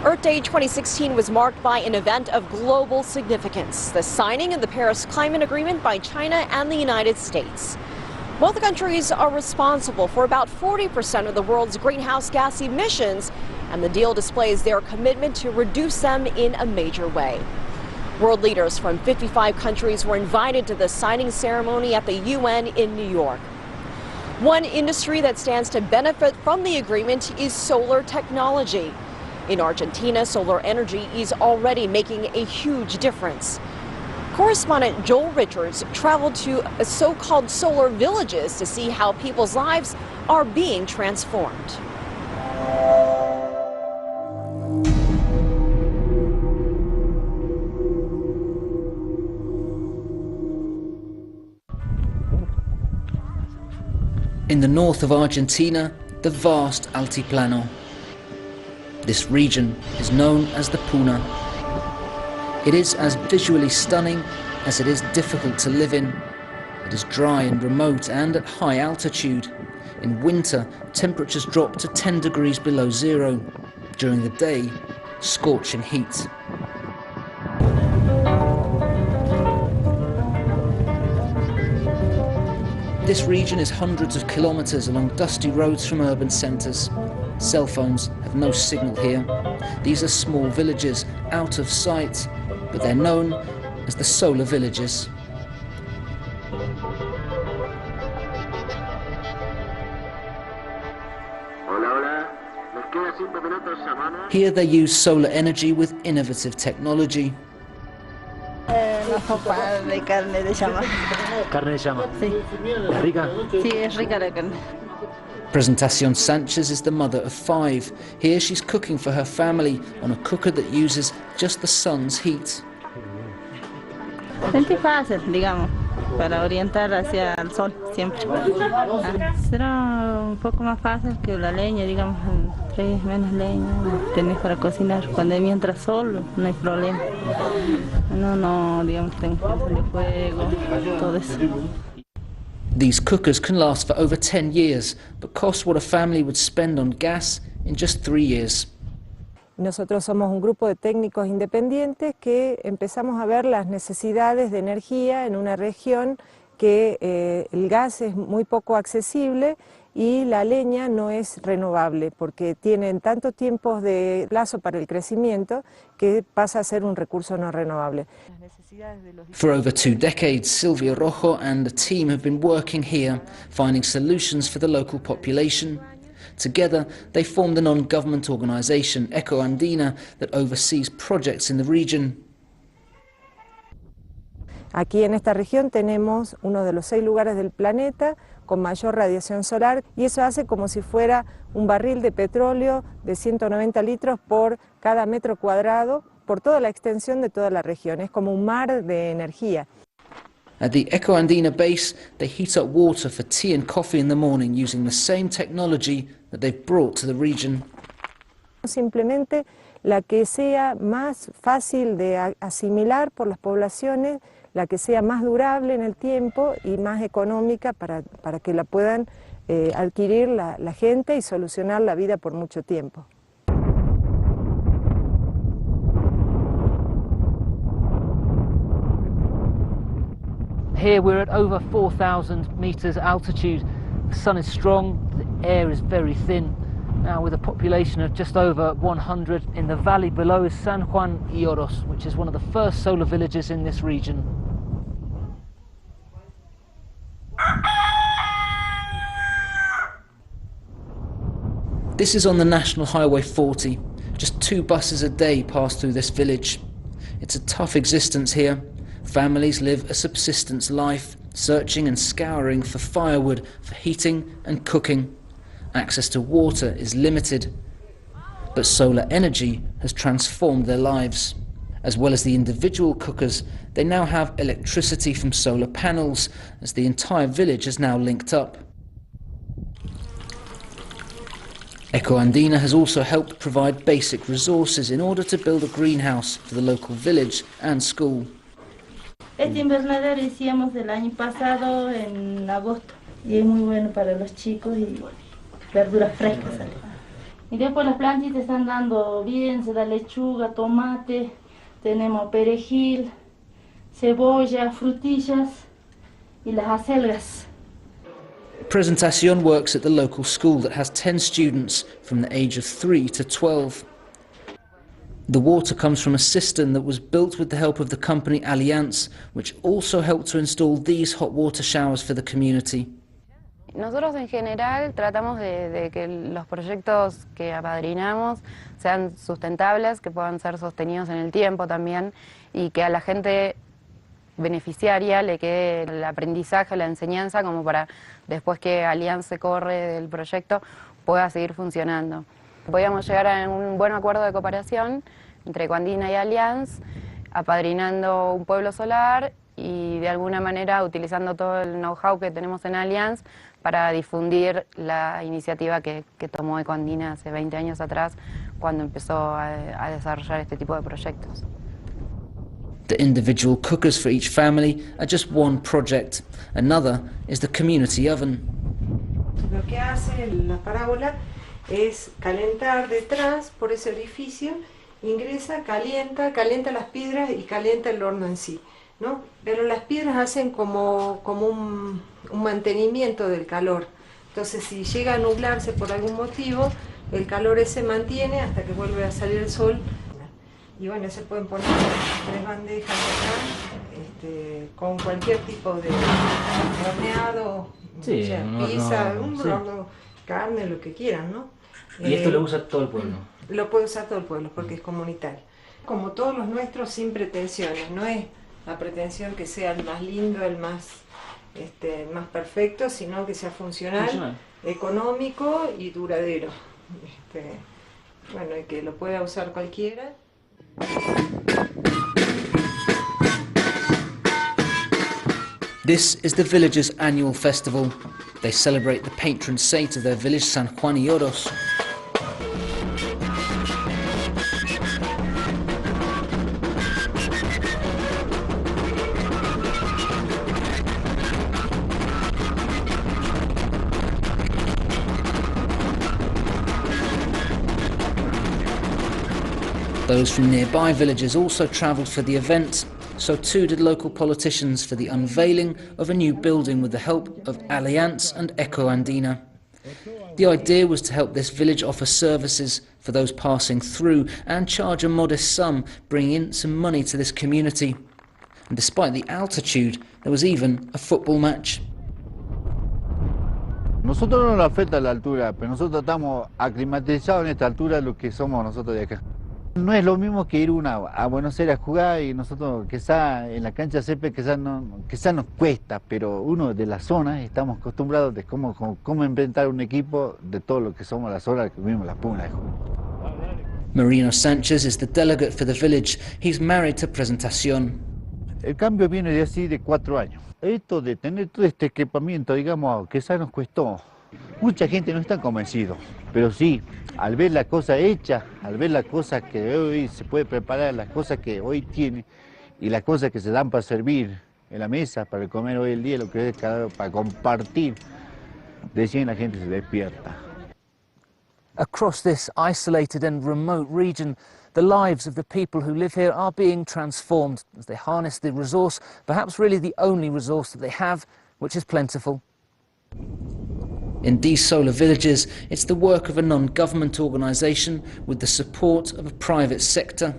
Earth Day 2016 was marked by an event of global significance, the signing of the Paris Climate Agreement by China and the United States. Both countries are responsible for about 40% of the world's greenhouse gas emissions, and the deal displays their commitment to reduce them in a major way. World leaders from 55 countries were invited to the signing ceremony at the UN in New York. One industry that stands to benefit from the agreement is solar technology. In Argentina, solar energy is already making a huge difference. Correspondent Joel Richards traveled to so-called solar villages to see how people's lives are being transformed. In the north of Argentina, the vast Altiplano. This region is known as the Puna. It is as visually stunning as it is difficult to live in. It is dry and remote and at high altitude. In winter, temperatures drop to 10 degrees below zero. During the day, scorching heat. This region is hundreds of kilometers along dusty roads from urban centers. Cell phones have no signal here. These are small villages, out of sight, but they're known as the solar villages. Here they use solar energy with innovative technology. La sopa de carne de llama. ¿Carne de llama? Sí. ¿Es rica? Sí, es rica la carne. Presentación Sanchez is the mother of 5. Here she's cooking for her family on a cooker that uses just the sun's heat. Es fácil, digamos, para orientar hacia el sol siempre. Será un poco más fácil que la leña, digamos, traes menos leña, tenés para cocinar. Cuando mientras sol, no hay problema. No, digamos, tengo que hacerle fuego, todo eso. These cookers can last for over 10 years, but cost what a family would spend on gas in just 3 years. Nosotros somos un grupo de técnicos independientes que empezamos a ver las necesidades de energía en una región que el gas es muy poco accesible y la leña no es renovable porque tienen tanto tiempo de plazo para el crecimiento que pasa a ser un recurso no renovable. For over 2 decades, Silvia Rojo and the team have been working here, finding solutions for the local population. Together, they formed a non-government organisation, Eco Andina, that oversees projects in the region. Aquí en esta región tenemos uno de los 6 lugares del planeta con mayor radiación solar y eso hace como si fuera un barril de petróleo de 190 litros por cada metro cuadrado por toda la extensión de toda la región. Es como un mar de energía. At the Eco Andina base, they heat up water for tea and coffee in the morning using the same technology that they've brought to the region. Simplemente la que sea más fácil de asimilar por las poblaciones, la que sea más durable en el tiempo y más económica para que la puedan adquirir la gente y solucionar la vida por mucho tiempo. Here we're at over 4,000 meters altitude. The sun is strong, the air is very thin. Now with a population of just over 100, in the valley below is San Juan y Oros, which is one of the first solar villages in this region. This is on the National Highway 40. Just 2 buses a day pass through this village. It's a tough existence here. Families live a subsistence life, searching and scouring for firewood for heating and cooking. Access to water is limited, but solar energy has transformed their lives. As well as the individual cookers, they now have electricity from solar panels, as the entire village is now linked up. Eco Andina has also helped provide basic resources in order to build a greenhouse for the local village and school. Este invernadero hicimos el año pasado en agosto y es muy bueno para los chicos y verduras frescas. Y después las plantitas están dando bien, se da lechuga, tomate, tenemos perejil, cebolla, frutillas y las acelgas. Presentación works at the local school that has 10 students from the age of 3 to 12. The water comes from a cistern that was built with the help of the company Allianz, which also helped to install these hot water showers for the community. Nosotros en general tratamos de que los proyectos que apadrinamos sean sustentables, que puedan ser sostenidos en el tiempo también y que a la gente beneficiaria le quede el aprendizaje, la enseñanza, como para después que Allianz se corre del proyecto pueda seguir funcionando. Podíamos llegar a un buen acuerdo de cooperación entre Ecoandina y Allianz, apadrinando un pueblo solar y de alguna manera utilizando todo el know-how que tenemos en Allianz para difundir la iniciativa que tomó Ecoandina hace 20 años atrás, cuando empezó a desarrollar este tipo de proyectos. The individual cookers for each family are just one project. Another is the community oven. Lo que hace la parábola es calentar detrás por ese orificio, ingresa, calienta las piedras y calienta el horno en sí, ¿no? Pero las piedras hacen como un mantenimiento del calor. Entonces, si llega a nublarse por algún motivo, el calor ese mantiene hasta que vuelve a salir el sol. Y bueno, se pueden poner 3 bandejas acá, con cualquier tipo de horneado, Sí, o sea, pizza, horno, carne, lo que quieran, ¿no? Y esto lo usa todo el pueblo. Lo puede usar todo el pueblo porque es comunitario. Como todos los nuestros, sin pretensiones. No es la pretensión que sea el más lindo, el más perfecto, sino que sea funcional, económico y duradero. Bueno, y que lo pueda usar cualquiera. This is the village's annual festival. They celebrate the patron saint of their village, San Juan y Oros. Those from nearby villages also travelled for the event. So too did local politicians for the unveiling of a new building with the help of Allianz and Ecoandina. The idea was to help this village offer services for those passing through and charge a modest sum, bringing in some money to this community. And despite the altitude, there was even a football match. Nosotros no nos afecta la altura, pero nosotros estamos aclimatizados en esta altura lo que somos nosotros de acá. No es lo mismo que ir a Buenos Aires a jugar y nosotros quizá en la cancha césped quizá nos cuesta, pero uno de la zona estamos acostumbrados de cómo enfrentar un equipo de todo lo que somos la zona que vivimos la puna. Marino Sanchez is the delegate for the village. He's married to Presentación. El cambio viene de así de 4 años. Esto de tener todo este equipamiento, digamos, quizá nos costó. Mucha gente no está convencido, pero sí, al ver la cosa hecha, al ver las cosas que hoy se puede preparar, las cosas que hoy tiene y las cosas que se dan para servir en la mesa, para comer hoy el día, lo que es para compartir, recién la gente se despierta. Across this isolated and remote region, the lives of the people who live here are being transformed as they harness the resource, perhaps really the only resource that they have, which is plentiful. In these solar villages, it's the work of a non-government organisation with the support of a private sector.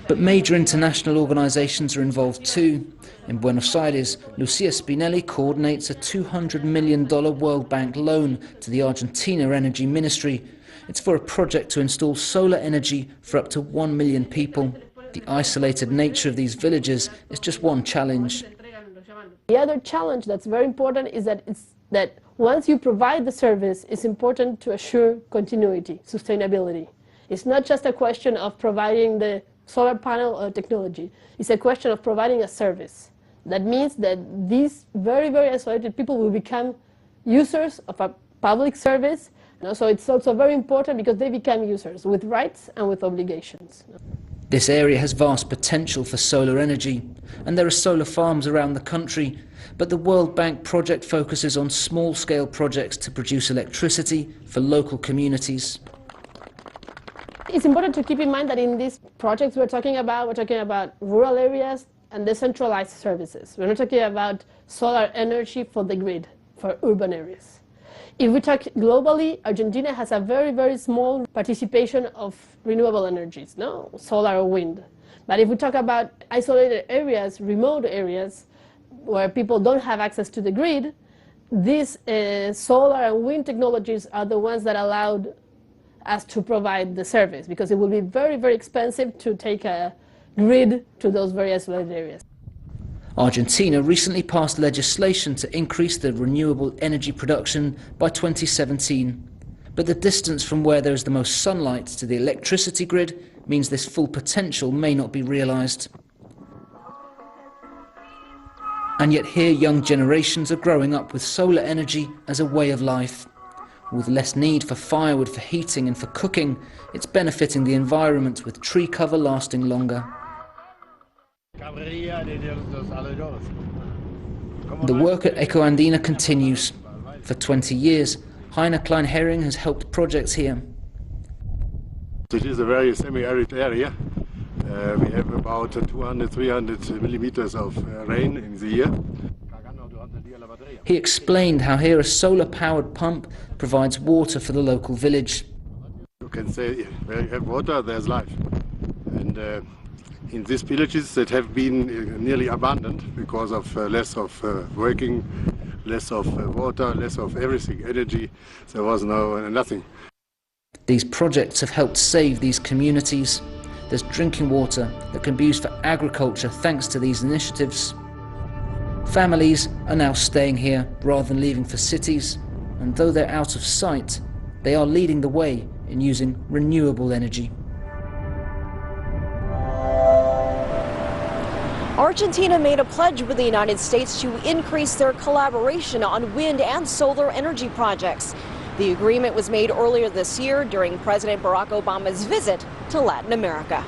But major international organisations are involved too. In Buenos Aires, Lucia Spinelli coordinates a $200 million World Bank loan to the Argentina Energy Ministry. It's for a project to install solar energy for up to 1 million people. The isolated nature of these villages is just one challenge. The other challenge that's very important is that once you provide the service, it's important to assure continuity, sustainability. It's not just a question of providing the solar panel technology. It's a question of providing a service. That means that these very, very isolated people will become users of a public service. So it's also very important because they become users with rights and with obligations. This area has vast potential for solar energy, and there are solar farms around the country, but the World Bank project focuses on small-scale projects to produce electricity for local communities. It's important to keep in mind that in these projects we're talking about rural areas and decentralized services. We're not talking about solar energy for the grid, for urban areas. If we talk globally, Argentina has a very, very small participation of renewable energies, no? Solar or wind. But if we talk about isolated areas, remote areas, where people don't have access to the grid, these solar and wind technologies are the ones that allowed us to provide the service, because it will be very, very expensive to take a grid to those very isolated areas. Argentina recently passed legislation to increase the renewable energy production by 2017. But the distance from where there is the most sunlight to the electricity grid means this full potential may not be realized. And yet here young generations are growing up with solar energy as a way of life. With less need for firewood for heating and for cooking, it's benefiting the environment with tree cover lasting longer. The work at Eco Andina continues. For 20 years, Heiner Klein-Herring has helped projects here. It is a very semi-arid area. We have about 200-300 millimeters of rain in the year. He explained how here a solar-powered pump provides water for the local village. You can say, where you have water, there's life. And in these villages that have been nearly abandoned because of less of working, less of water, less of everything, energy, there was nothing. These projects have helped save these communities. There's drinking water that can be used for agriculture thanks to these initiatives. Families are now staying here rather than leaving for cities, and though they're out of sight, they are leading the way in using renewable energy. Argentina made a pledge with the United States to increase their collaboration on wind and solar energy projects. The agreement was made earlier this year during President Barack Obama's visit to Latin America.